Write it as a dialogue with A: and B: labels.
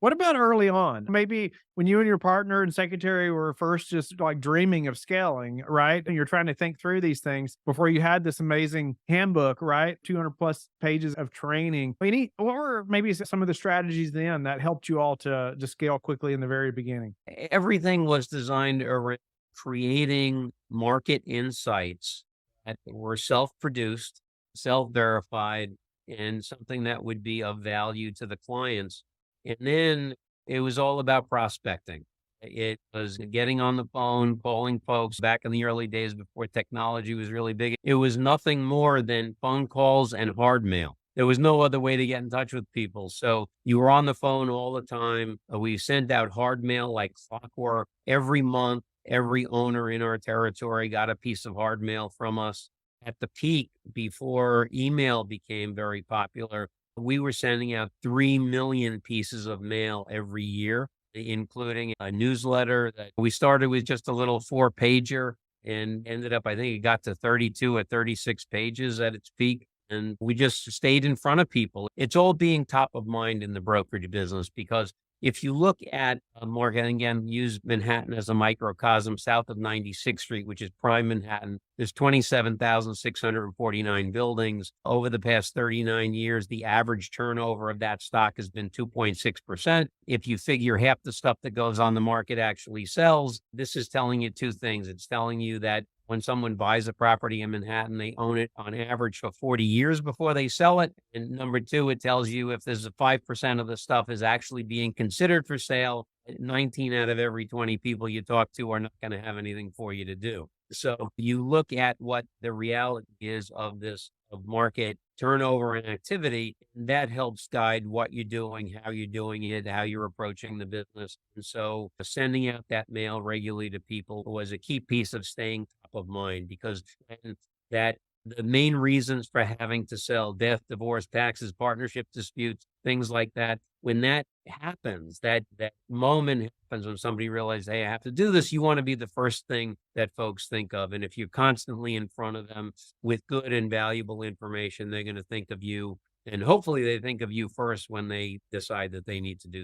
A: What about early on? Maybe when you and your partner and secretary were first just like dreaming of scaling, right? And you're trying to think through these things before you had this amazing handbook, right? 200 plus pages of training. What were maybe some of the strategies then that helped you all to scale quickly in the very beginning?
B: Everything was designed around creating market insights that were self-produced, self-verified, and something that would be of value to the clients. And then it was all about prospecting. It was getting on the phone, calling folks back in the early days before technology was really big. It was nothing more than phone calls and hard mail. There was no other way to get in touch with people. So you were on the phone all the time. We sent out hard mail like clockwork every month. Every owner in our territory got a piece of hard mail from us. At the peak, before email became very popular, we were sending out 3 million pieces of mail every year, including a newsletter that we started with just a little 4-pager and ended up, I think it got to 32 or 36 pages at its peak. And we just stayed in front of people. It's all being top of mind in the brokerage business because if you look at Morgan, again, use Manhattan as a microcosm south of 96th Street, which is prime Manhattan, there's 27,649 buildings. Over the past 39 years, the average turnover of that stock has been 2.6%. If you figure half the stuff that goes on the market actually sells, this is telling you two things. It's telling you that when someone buys a property in Manhattan, they own it on average for 40 years before they sell it. And number two, it tells you if there's a 5% of the stuff is actually being considered for sale, 19 out of every 20 people you talk to are not going to have anything for you to do. So you look at what the reality is of this of market turnover and activity, and that helps guide what you're doing, how you're doing it, how you're approaching the business. And so sending out that mail regularly to people was a key piece of staying top of mind because when that the main reasons for having to sell, death, divorce, taxes, partnership disputes, things like that. When that happens, that moment happens when somebody realizes, hey, I have to do this, you want to be the first thing that folks think of. And if you're constantly in front of them with good and valuable information, they're going to think of you. And hopefully they think of you first when they decide that they need to do